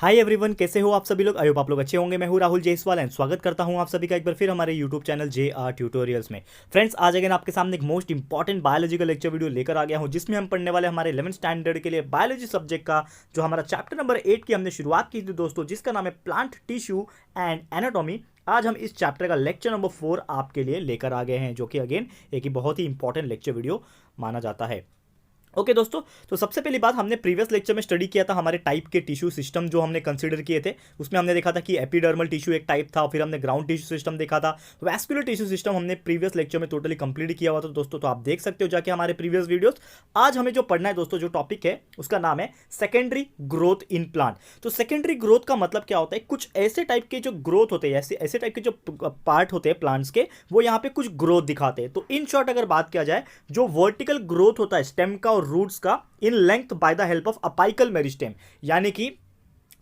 Hi everyone, कैसे हो आप सभी लोग। आई होप आप लोग अच्छे होंगे। मैं हूं राहुल जायसवाल एंड स्वागत करता हूं आप सभी का एक बार फिर हमारे यूट्यूब चैनल JR ट्यूटोरियल्स में। फ्रेंड्स, आज अगेन आपके सामने एक most important biological lecture video लेकर आ गया हूं, जिसमें हम पढ़ने वाले हमारे 11th स्टैंडर्ड के लिए बायोलॉजी सब्जेक्ट का जो हमारा चैप्टर नंबर 8 की हमने शुरुआत की थी दोस्तों, जिसका नाम है प्लांट टिश्यू एंड एनाटॉमी। आज हम इस चैप्टर का लेक्चर नंबर 4 आपके लिए लेकर आ गए हैं, जो कि अगेन एक ही बहुत ही इंपॉर्टेंट लेक्चर वीडियो माना जाता है। ओके दोस्तों, तो सबसे पहली बात, हमने प्रीवियस लेक्चर में स्टडी किया था हमारे टाइप के टिश्यू सिस्टम जो हमने कंसीडर किए थे। उसमें हमने देखा था कि एपिडर्मल टिश्यू एक टाइप था, फिर हमने ग्राउंड टिश्यू सिस्टम देखा था, वैस्कुलर टिश्यू सिस्टम हमने प्रीवियस लेक्चर में टोटली कंप्लीट किया हुआ था दोस्तों। तो आप देख सकते हो जाके हमारे प्रीवियस वीडियोस। आज हमें जो पढ़ना है दोस्तों, जो टॉपिक है उसका नाम है सेकेंडरी ग्रोथ इन प्लांट। तो सेकेंडरी ग्रोथ का मतलब क्या होता है? कुछ ऐसे टाइप के जो ग्रोथ होते हैं, ऐसे टाइप के जो पार्ट होते हैं प्लांट्स के, वो यहाँ पे कुछ ग्रोथ दिखाते हैं। तो इन शॉर्ट अगर बात किया जाए, जो वर्टिकल ग्रोथ होता है स्टेम का और रूट्स का in length by the help of apical meristem, यानी कि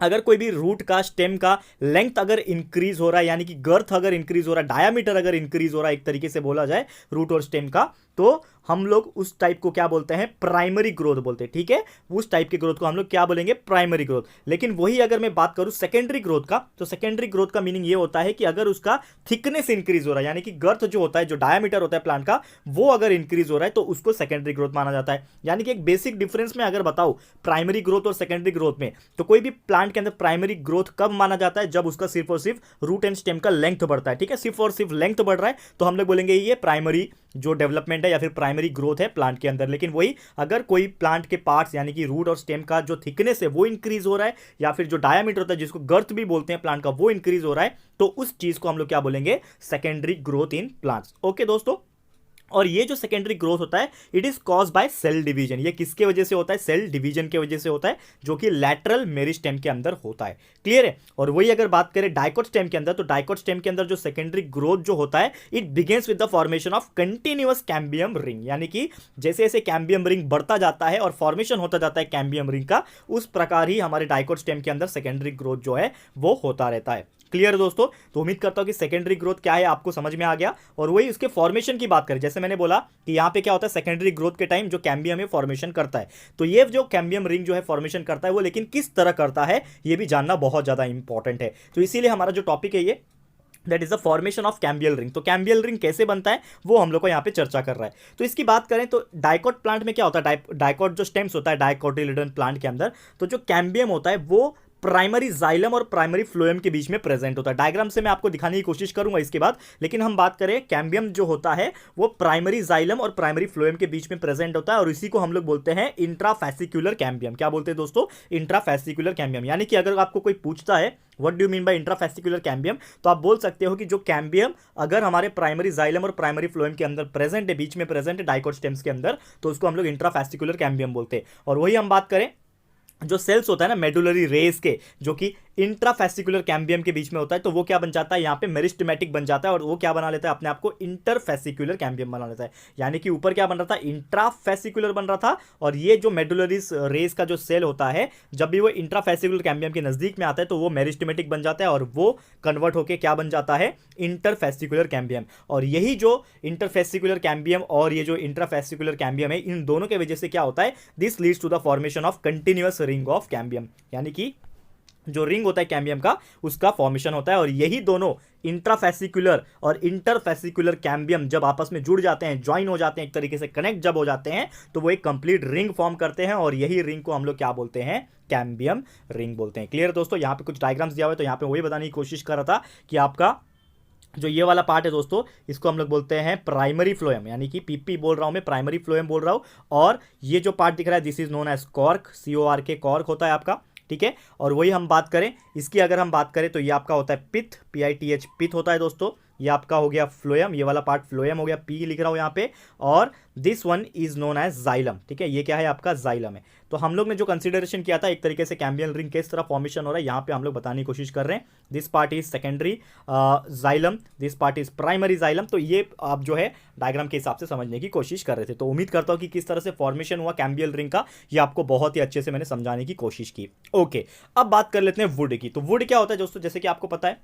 अगर कोई भी रूट का स्टेम का लेंथ अगर इंक्रीज हो रहा है, यानी कि गर्थ अगर इंक्रीज हो रहा है, डायामीटर अगर इंक्रीज हो रहा है, एक तरीके से बोला जाए रूट और स्टेम का, तो हम लोग उस टाइप को क्या बोलते हैं? प्राइमरी ग्रोथ बोलते हैं। ठीक है, उस टाइप की ग्रोथ को हम लोग क्या बोलेंगे? Primary growth. लेकिन वही अगर मैं बात करूं सेकेंडरी ग्रोथ का, तो सेकेंडरी ग्रोथ का मीनिंग ये होता है कि अगर उसका थिकनेस इंक्रीज हो रहा है, यानी कि गर्थ जो होता है, जो डायामीटर होता है प्लांट का, वो अगर इंक्रीज हो रहा है, तो उसको सेकेंडरी ग्रोथ माना जाता है। यानी कि एक बेसिक डिफरेंस में अगर बताऊं प्राइमरी ग्रोथ और सेकेंडरी ग्रोथ में, तो कोई भी प्लांट के अंदर प्राइमरी ग्रोथ कब माना जाता है? जब उसका सिर्फ और सिर्फ रूट एंड स्टेम का लेंथ बढ़ता है। ठीक है, सिर्फ और सिर्फ लेंथ बढ़ रहा है, तो हम लोग बोलेंगे ये प्राइमरी जो डेवलपमेंट है या फिर प्राइमरी ग्रोथ है प्लांट के अंदर। लेकिन वही अगर कोई प्लांट के पार्ट्स यानी कि रूट और स्टेम का जो थिकनेस है वो इंक्रीज हो रहा है, या फिर जो डायामीटर होता है जिसको गर्थ भी बोलते हैं प्लांट का, वो इंक्रीज हो रहा है, तो उस चीज को हम लोग क्या बोलेंगे? Secondary growth in plants. Okay दोस्तों, और ये जो सेकेंडरी ग्रोथ होता है, it is cause by cell division. ये किसके वजह से होता है? सेल डिवीजन के वजह से होता है, जो कि लैटरल मेरिस्टेम के अंदर होता है। क्लियर है? और वही अगर बात करें डाइकोट स्टेम के अंदर, तो डाइकोट स्टेम के अंदर जो सेकेंडरी ग्रोथ जो होता है, it begins with the formation of continuous cambium ring. यानी कि जैसे जैसे कैम्बियम रिंग बढ़ता जाता है और फॉर्मेशन होता जाता है कैम्बियम रिंग का, उस प्रकार ही हमारे डाइकोट स्टेम के अंदर सेकेंडरी ग्रोथ जो है वो होता रहता है। क्लियर दोस्तों? तो उम्मीद करता हूं कि सेकेंडरी ग्रोथ क्या है आपको समझ में आ गया। और वही उसके फॉर्मेशन की बात करें, जैसे मैंने बोला कि यहां पे क्या होता है, सेकेंडरी ग्रोथ के टाइम जो कैम्बियम है फॉर्मेशन करता है, तो ये जो कैम्बियम रिंग जो है फॉर्मेशन करता है, वो लेकिन किस तरह करता है ये भी जानना बहुत ज्यादा इंपॉर्टेंट है। तो इसीलिए हमारा जो टॉपिक है ये, that is the formation of cambial ring. तो कैम्बियल रिंग कैसे बनता है वो हम लोग को यहाँ पे चर्चा कर रहा है। तो इसकी बात करें तो डाइकोट प्लांट में क्या होता है, डाइकोट जो स्टेम्स होता है डाइकोटिलिडन प्लांट के अंदर, तो जो कैम्बियम होता है वो प्राइमरी जाइलम और प्राइमरी फ्लोएम के बीच में प्रेजेंट होता है। डायग्राम से मैं आपको दिखाने की कोशिश करूंगा इसके बाद, लेकिन हम बात करें कैम्बियम जो होता है वो प्राइमरी जाइलम और प्राइमरी फ्लोएम के बीच में प्रेजेंट होता है, और इसी को हम लोग बोलते हैं इंट्राफेसिकुलर कैम्बियम। क्या बोलते हैं दोस्तों? Intrafascicular cambium. यानी कि अगर आपको कोई पूछता है what do you mean by intrafascicular cambium, तो आप बोल सकते हो कि जो कैम्बियम अगर हमारे प्राइमरी जाइलम और प्राइमरी फ्लोएम के अंदर प्रेजेंट है, बीच में प्रेजेंट है डाइकोट स्टेम्स के अंदर, तो उसको हम लोग इंट्राफेसिकुलर कैम्बियम बोलते हैं। और वही हम बात करें जो सेल्स होता है ना मेडुलरी रेस के, जो कि इंट्राफेसिकुलर कैम्बियम के बीच में होता है, तो वो क्या बन जाता है? यहाँ पे मेरिस्टेमेटिक बन जाता है, और वो क्या बना लेता है अपने आप को? इंटरफेसिकुलर कैम्बियम बना लेता है। यानी कि ऊपर क्या बन रहा था? इंट्राफेसिकुलर बन रहा था, और ये जो मेडुलरी रेस का जो सेल होता है, जब भी वो इंट्राफेसिकुलर कैम्बियम के नजदीक में आता है, तो वो मेरिस्टेमेटिक बन जाता है, और वो कन्वर्ट होकर क्या बन जाता है? Interfascicular cambium. और यही जो इंटरफेसिकुलर कैम्बियम और ये जो इंट्राफेसिकुलर कैम्बियम है, इन दोनों के वजह से क्या होता है? This leads to the formation of continuous ring of cambium. यानी कि जो रिंग होता है कैम्बियम का, उसका फॉर्मेशन होता है। और यही दोनों इंट्राफेसिकुलर और इंटरफेसिकुलर कैम्बियम जब आपस में जुड़ जाते हैं, ज्वाइन हो जाते हैं, एक तरीके से कनेक्ट जब हो जाते हैं, तो वो एक कंप्लीट रिंग फॉर्म करते हैं, और यही रिंग को हम लोग क्या बोलते हैं? कैम्बियम रिंग बोलते हैं। क्लियर दोस्तों? यहाँ पे कुछ डायग्राम्स दिया हुआ है, तो यहाँ पे वही बताने की कोशिश कर रहा था कि आपका जो ये वाला पार्ट है दोस्तों, इसको हम लोग बोलते हैं प्राइमरी फ्लोएम, यानी कि पीपी बोल रहा हूं मैं, प्राइमरी फ्लोएम बोल रहा हूं। और ये जो पार्ट दिख रहा है, this is known as cork, CORK, cork होता है आपका। ठीक है, और वही हम बात करें इसकी, अगर हम बात करें तो ये आपका होता है पिथ, PITH, पिथ होता है दोस्तों। ये आपका हो गया फ्लोएम, ये वाला पार्ट फ्लोएम हो गया, P लिख रहा हूं यहाँ पे। और this one is known as xylem. ठीक है, ये क्या है आपका? जाइलम है। तो हम लोग ने जो कंसिडरेशन किया था एक तरीके से कैम्बियल रिंग किस तरह फॉर्मेशन हो रहा है, यहाँ पे हम लोग बताने की कोशिश कर रहे हैं। This part is secondary xylem, this part is primary xylem. तो ये आप जो है डायग्राम के हिसाब से समझने की कोशिश कर रहे थे। तो उम्मीद करता हूँ कि किस तरह से फॉर्मेशन हुआ कैम्बियल रिंग का, ये आपको बहुत ही अच्छे से मैंने समझाने की कोशिश की। ओके, अब बात कर लेते हैं वुड की। तो वुड क्या होता है दोस्तों? जैसे कि आपको पता है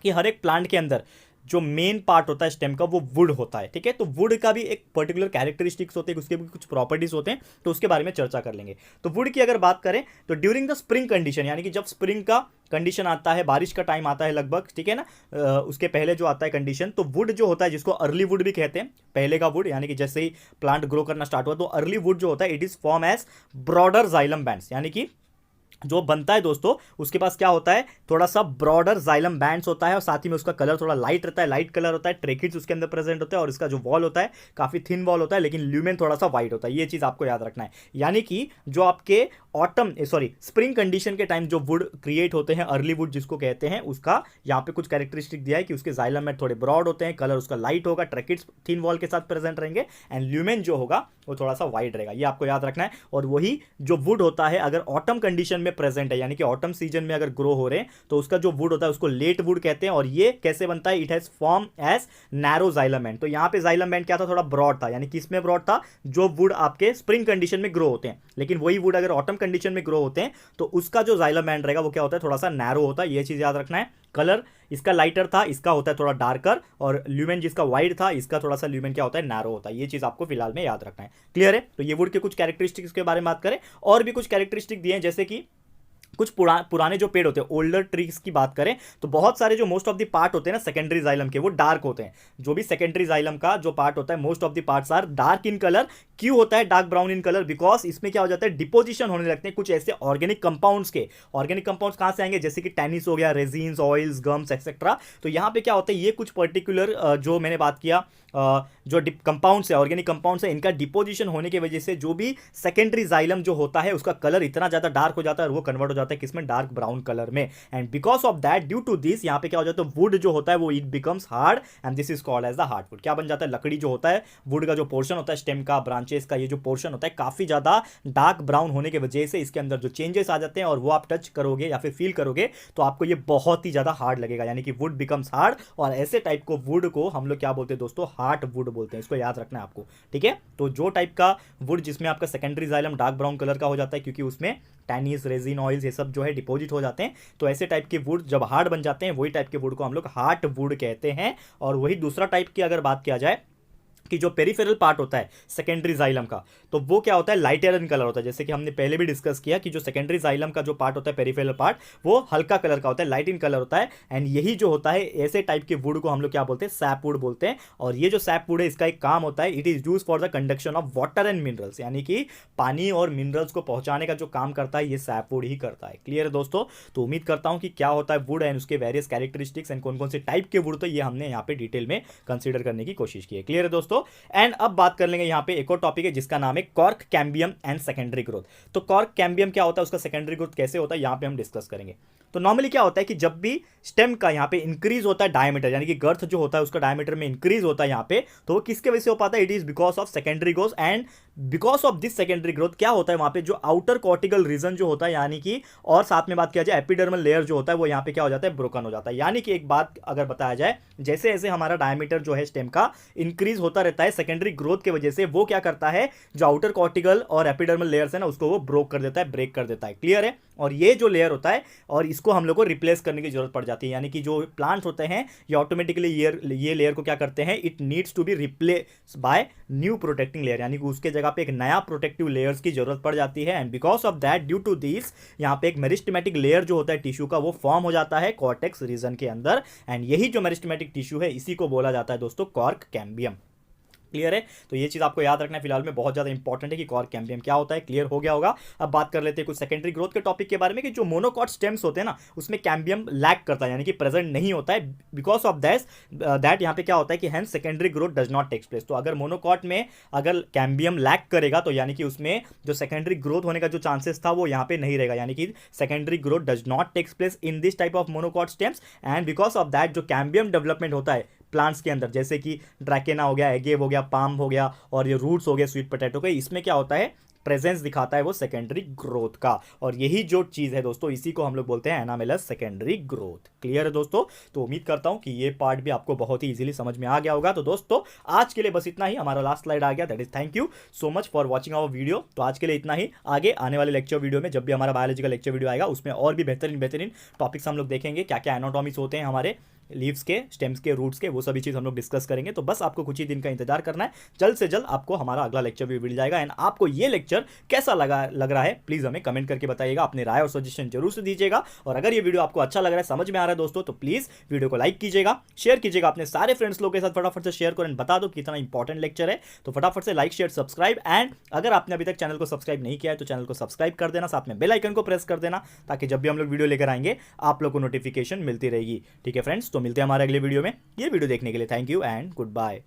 कि हर एक प्लांट के अंदर जो मेन पार्ट होता है स्टेम का वो वुड होता है, ठीक है। तो वुड का भी एक पर्टिकुलर कैरेक्टरिस्टिक्स होते हैं, उसके भी कुछ प्रॉपर्टीज होते हैं, तो उसके बारे में चर्चा कर लेंगे। तो वुड की अगर बात करें तो ड्यूरिंग द स्प्रिंग कंडीशन, यानी कि जब स्प्रिंग का कंडीशन आता है, बारिश का टाइम आता है लगभग, ठीक है ना, उसके पहले जो आता है कंडीशन, तो वुड जो होता है जिसको अर्ली वुड भी कहते हैं, पहले का वुड, यानी कि जैसे ही प्लांट ग्रो करना स्टार्ट हुआ तो अर्ली वुड जो होता है it is form as broader xylem bands, यानी कि जो बनता है दोस्तों उसके पास क्या होता है, थोड़ा सा ब्रॉडर जाइलम बैंड्स होता है और साथ ही में उसका कलर थोड़ा लाइट रहता है, लाइट कलर होता है, ट्रेकिड्स उसके अंदर प्रेजेंट होता है और इसका जो वॉल होता है काफी थिन वॉल होता है, लेकिन ल्यूमेन थोड़ा सा वाइट होता है। ये चीज आपको याद रखना है। यानी कि जो आपके स्प्रिंग कंडीशन के टाइम जो वुड क्रिएट होते हैं, अर्ली वुड जिसको कहते हैं, उसका यहाँ पे कुछ कैरेक्टरिस्टिक दिया है कि उसके जाइलम में थोड़े ब्रॉड होते हैं, कलर उसका लाइट होगा, ट्रेकिड्स थिन वॉल के साथ प्रेजेंट रहेंगे एंड ल्यूमेन जो होगा वो थोड़ा सा वाइट रहेगा। ये आपको याद रखना है। और वही जो वुड होता है अगर ऑटम कंडीशन में प्रेजेंट है, यानी कि ऑटम सीजन में अगर ग्रो हो रहे हैं, तो उसका जो वुड होता है उसको लेट वुड कहते हैं। और ये कैसे बनता है, it has form as narrow xylem band. तो यहाँ पे जाइलम बैंड क्या था, थोड़ा ब्रॉड था, यानी किसमें ब्रॉड था, जो वुड आपके स्प्रिंग कंडीशन में ग्रो होते हैं। लेकिन वही वुड अगर ऑटम कंडीशन में ग्रो होते हैं तो उसका जो जाइलम बैंड रहेगा वो क्या होता है, थोड़ा सा नैरो होता है। ये चीज याद रखना है। कलर इसका लाइटर था, इसका होता है थोड़ा डार्कर, और ल्यूमेन जिसका वाइड था इसका थोड़ा सा ल्यूमेन क्या होता है, नैरो होता है। ये चीज आपको फिलहाल में याद रखना है। क्लियर है। तो ये वुड के कुछ कैरेक्टरिस्टिक्स के बारे में बात करें, और भी कुछ कैरेक्टरिस्टिक दिए हैं, जैसे कि कुछ पुराने जो पेड़ होते हैं, ओल्डर ट्रीज की बात करें तो बहुत सारे जो मोस्ट ऑफ द पार्ट होते हैं ना सेकेंडरी जाइलम के, वो डार्क होते हैं। जो भी सेकेंडरी जाइलम का जो पार्ट होता है, most of the parts are dark in colour. क्यों होता है dark brown in colour, because इसमें क्या हो जाता है, डिपोजिशन होने लगते हैं कुछ ऐसे ऑर्गेनिक कंपाउंड्स के। ऑर्गेनिक कंपाउंड्स कहां से आएंगे, जैसे कि टैनिस हो गया, रेजिन्स, ऑयल्स, गम्स एक्सेट्रा। तो यहां पे क्या होता है, ये कुछ पर्टिकुलर जो मैंने बात किया जो कंपाउंड्स है, ऑर्गेनिक कंपाउंड्स है, इनका डिपोजिशन होने की वजह से जो भी सेकेंडरी जाइलम जो होता है उसका कलर इतना ज्यादा डार्क हो जाता है और वो कन्वर्ट हो जाता है किसमें, डार्क ब्राउन कलर में। And because of that, due to this, यहाँ पे क्या हो जाता है, वुड जो होता है वो it becomes hard and this is called as the hardwood. क्या बन जाता है, लकड़ी जो होता है, वुड का जो पोर्शन होता है, स्टेम का, ब्रांचेस का, ये जो पोर्शन होता है काफी ज्यादा डार्क ब्राउन होने की वजह से इसके अंदर जो चेंजेस आ जाते हैं और वो आप टच करोगे या फिर फील करोगे तो आपको ये बहुत ही ज्यादा हार्ड लगेगा, यानी कि वुड बिकम्स हार्ड। और ऐसे टाइप को वुड को हम लोग क्या बोलते हैं दोस्तों, हार्ड वुड बोलते हैं। इसको याद रखना है आपको, ठीक है। तो जो टाइप का वुड जिसमें आपका secondary xylem dark brown colour का हो जाता है क्योंकि उसमें टैनिस, रेजिन, ऑयल्स ये सब जो है डिपॉजिट हो जाते हैं, तो ऐसे टाइप के वुड जब हार्ड बन जाते हैं वही टाइप के वुड को हम लोग हार्ड वुड कहते हैं। और वही दूसरा टाइप की अगर बात किया जाए कि जो पेरिफेरल पार्ट होता है सेकेंडरी जाइलम का, तो वो क्या होता है, लाइटर इन कलर होता है। जैसे कि हमने पहले भी डिस्कस किया कि जो सेकेंडरी जाइलम का जो पार्ट होता है पेरिफेरल पार्ट, वो हल्का कलर का होता है, लाइट इन कलर होता है। एंड यही जो होता है ऐसे टाइप के वुड को हम लोग क्या बोलते हैं, सैप वुड बोलते हैं। और ये जो सैप वुड है इसका एक काम होता है, it is use for the conduction of water and minerals, यानी कि पानी और मिनरल्स को पहुंचाने का जो काम करता है ये सैप वुड ही करता है। क्लियर है दोस्तों। तो उम्मीद करता हूं कि क्या होता है वुड एंड उसके वेरियस कैरेक्टरिस्टिक्स एंड कौन कौन से टाइप के वुड, तो ये हमने यहाँ पे डिटेल में कंसिडर करने की कोशिश की है। क्लियर है दोस्तों। एंड अब बात कर लेंगे यहाँ पे एक और टॉपिक है जिसका नाम है cork cambium and secondary growth. तो कॉर्क कैम्बियम क्या होता है, उसका सेकेंडरी ग्रोथ कैसे होता है, यहाँ पे हम डिस्कस करेंगे। तो नॉर्मली क्या होता है कि जब भी स्टेम का यहाँ पे इंक्रीज होता है डायमीटर, यानी कि गर्थ जो होता है उसका डायमीटर में इंक्रीज होता है यहाँ पे, तो वो किसके वजह से हो पाता है, it is because of secondary growth. And because of this secondary growth क्या होता है वहां पे जो आउटर कॉर्टिकल रीजन जो होता है, यानी कि और साथ में बात किया जाए एपिडर्मल लेयर जो होता है वो यहाँ पे क्या हो जाता है, ब्रोकन हो जाता है। यानी कि एक बात अगर बताया जाए, जैसे जैसे हमारा डायमीटर जो है स्टेम का इंक्रीज होता रहता है सेकेंडरी ग्रोथ की वजह से, वो क्या करता है, जो आउटर कॉर्टिकल और एपिडर्मल लेयर्स है ना उसको वो ब्रोक कर देता है, ब्रेक कर देता है। क्लियर है। और ये जो लेयर होता है और इसको हम लोग को रिप्लेस करने की जरूरत पड़ जाती है, यानी कि जो प्लांट्स होते हैं ये ऑटोमेटिकली ये लेयर को क्या करते हैं, it needs to be replace by new protecting layer, यानी कि उसके जगह पे एक नया प्रोटेक्टिव लेयर्स की जरूरत पड़ जाती है। And because of that, due to this, यहाँ पे एक मेरिस्टेमेटिक लेयर जो होता है टिश्यू का वो फॉर्म हो जाता है कॉर्टेक्स रीजन के अंदर। एंड यही जो मेरिस्टेमेटिक टिश्यू है इसी को बोला जाता है दोस्तों कॉर्क कैम्बियम। क्लियर है। तो ये चीज आपको याद रखना है फिलहाल में बहुत ज्यादा इंपॉर्टेंट है कि कॉर्क कैम्बियम क्या होता है। क्लियर हो गया होगा। अब बात कर लेते हैं कुछ सेकेंडरी ग्रोथ के टॉपिक के बारे में कि जो मोनोकॉट स्टेम्स होते हैं ना उसमें कैम्बियम लैक करता है, यानी कि प्रेजेंट नहीं होता है। बिकॉज ऑफ दैट यहाँ पे क्या होता है कि hence secondary growth does not takes place. तो अगर मोनोकॉट में अगर कैम्बियम लैक करेगा तो यानी कि उसमें जो सेकेंडरी ग्रोथ होने का जो चांसेस था वो यहाँ पे नहीं रहेगा, यानी कि secondary growth does not takes place in this type of monocot stems. And because of that जो कैम्बियम डेवलपमेंट होता है प्लांट्स के अंदर, जैसे कि ड्रैकेना हो गया, एगेव हो गया, पाम हो गया और ये रूट्स हो गए स्वीट पोटैटो के, इसमें क्या होता है, प्रेजेंस दिखाता है वो सेकेंडरी ग्रोथ का। और यही जो चीज है दोस्तों इसी को हम लोग बोलते हैं एनामेलस सेकेंडरी ग्रोथ। क्लियर है दोस्तों। तो उम्मीद करता हूं कि ये पार्ट भी आपको बहुत ही इजीली समझ में आ गया होगा। तो दोस्तों आज के लिए बस इतना ही, हमारा लास्ट स्लाइड आ गया, that is thank you so much for watching our video. तो आज के लिए इतना ही। आगे आने वाले लेक्चर वीडियो में जब भी हमारा बायोलॉजिकल लेक्चर वीडियो आएगा उसमें और भी बेहतरीन टॉपिक्स हम लोग देखेंगे, क्या क्या एनाटॉमीज होते हैं हमारे लीव्स के, स्टेम्स के, रूट्स के, वो सभी चीज़ हम लोग डिस्कस करेंगे। तो बस आपको कुछ ही दिन का इंतजार करना है, जल्द से जल्द आपको हमारा अगला लेक्चर भी मिल जाएगा। एंड आपको ये लेक्चर कैसा लग रहा है प्लीज़ हमें कमेंट करके बताइएगा, अपनी राय और सजेशन जरूर से दीजिएगा। और अगर ये वीडियो आपको अच्छा लग रहा है, समझ में आ रहा है दोस्तों, तो प्लीज़ वीडियो को लाइक कीजिएगा, शेयर कीजिएगा अपने सारे फ्रेंड्स लोग के साथ, फटाफट से शेयर करें, बता दो कितना इंपॉर्टेंट लेक्चर है। तो फटाफट से लाइक, शेयर, सब्सक्राइब। एंड अगर आपने अभी तक चैनल को सब्सक्राइब नहीं किया है तो चैनल को सब्सक्राइब कर देना, साथ में बेल आइकन को प्रेस कर देना, ताकि जब भी हम लोग वीडियो लेकर आएंगे आप लोग को नोटिफिकेशन मिलती रहेगी। ठीक है फ्रेंड्स, तो मिलते हैं हमारे अगले वीडियो में। ये वीडियो देखने के लिए thank you and good bye.